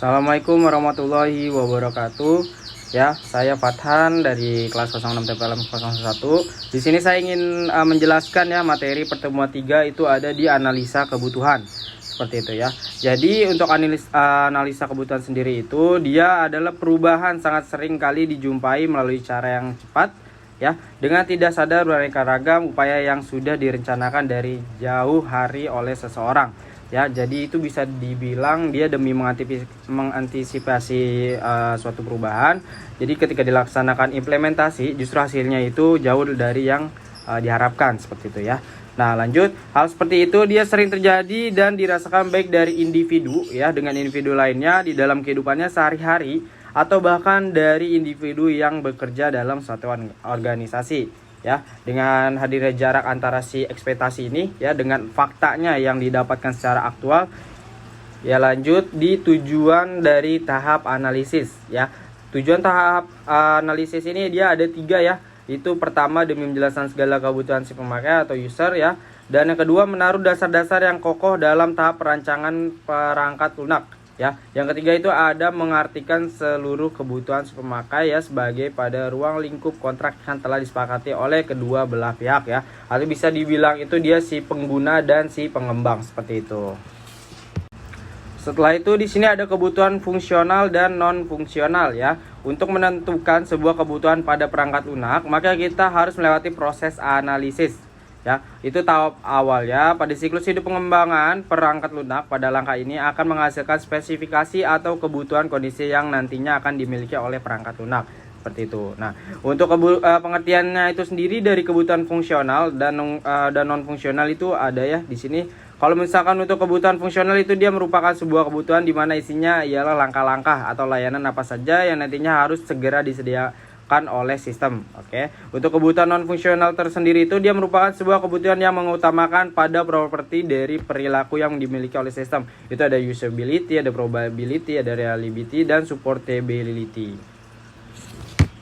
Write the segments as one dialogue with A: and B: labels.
A: Assalamualaikum warahmatullahi wabarakatuh. Ya, saya Fathan dari kelas 06 TPLM 01. Di sini saya ingin menjelaskan ya materi pertemuan 3 itu ada di analisa kebutuhan. Seperti itu ya. Jadi untuk analisa kebutuhan sendiri itu dia adalah perubahan sangat sering kali dijumpai melalui cara yang cepat ya, dengan tidak sadar beraneka ragam upaya yang sudah direncanakan dari jauh hari oleh seseorang. Ya, jadi itu bisa dibilang dia demi mengantisipasi suatu perubahan. Jadi ketika dilaksanakan implementasi, justru hasilnya itu jauh dari yang diharapkan, seperti itu ya. Nah, lanjut. Hal seperti itu dia sering terjadi dan dirasakan baik dari individu ya dengan individu lainnya di dalam kehidupannya sehari-hari, atau bahkan dari individu yang bekerja dalam suatu organisasi. Ya, dengan hadirnya jarak antara si ekspektasi ini ya dengan faktanya yang didapatkan secara aktual. Ya, lanjut di tujuan dari tahap analisis ya. Tujuan tahap analisis ini dia ada 3 ya. Itu pertama demi menjelaskan segala kebutuhan si pemakai atau user ya. Dan yang kedua menaruh dasar-dasar yang kokoh dalam tahap perancangan perangkat lunak. Ya, yang ketiga itu ada mengartikan seluruh kebutuhan si pemakai ya sebagai pada ruang lingkup kontrak yang telah disepakati oleh kedua belah pihak ya. Atau bisa dibilang itu dia si pengguna dan si pengembang, seperti itu. Setelah itu di sini ada kebutuhan fungsional dan non fungsional ya. Untuk menentukan sebuah kebutuhan pada perangkat lunak, maka kita harus melewati proses analisis. Ya, itu tahap awal ya. Pada siklus hidup pengembangan perangkat lunak pada langkah ini akan menghasilkan spesifikasi atau kebutuhan kondisi yang nantinya akan dimiliki oleh perangkat lunak. Seperti itu. Nah, untuk pengertiannya itu sendiri dari kebutuhan fungsional dan non fungsional itu ada ya di sini. Kalau misalkan untuk kebutuhan fungsional itu dia merupakan sebuah kebutuhan di mana isinya ialah langkah-langkah atau layanan apa saja yang nantinya harus segera disediakan oleh sistem. Oke. Untuk kebutuhan non fungsional tersendiri itu dia merupakan sebuah kebutuhan yang mengutamakan pada properti dari perilaku yang dimiliki oleh sistem. Itu ada usability, ada probability, ada reliability dan supportability.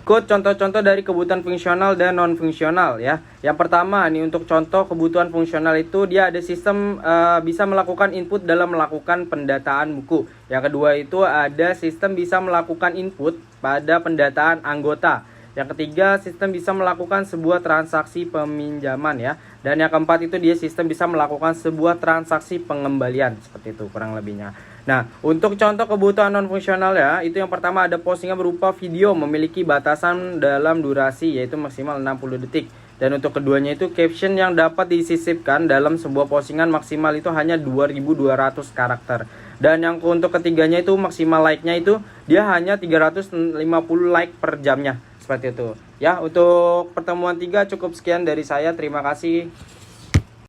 A: Ikut contoh-contoh dari kebutuhan fungsional dan non fungsional ya. Yang pertama nih, untuk contoh kebutuhan fungsional itu dia ada sistem bisa melakukan input dalam melakukan pendataan buku. Yang kedua itu ada sistem bisa melakukan input pada pendataan anggota. Yang ketiga, sistem bisa melakukan sebuah transaksi peminjaman ya. Dan yang keempat itu dia sistem bisa melakukan sebuah transaksi pengembalian, seperti itu kurang lebihnya. Nah, untuk contoh kebutuhan non fungsional ya, itu yang pertama ada postingan berupa video memiliki batasan dalam durasi yaitu maksimal 60 detik. Dan untuk keduanya itu caption yang dapat disisipkan dalam sebuah postingan maksimal itu hanya 2200 karakter. Dan yang untuk ketiganya itu maksimal like-nya itu dia hanya 350 like per jamnya. Seperti itu. Ya, untuk pertemuan 3 cukup sekian dari saya. Terima kasih.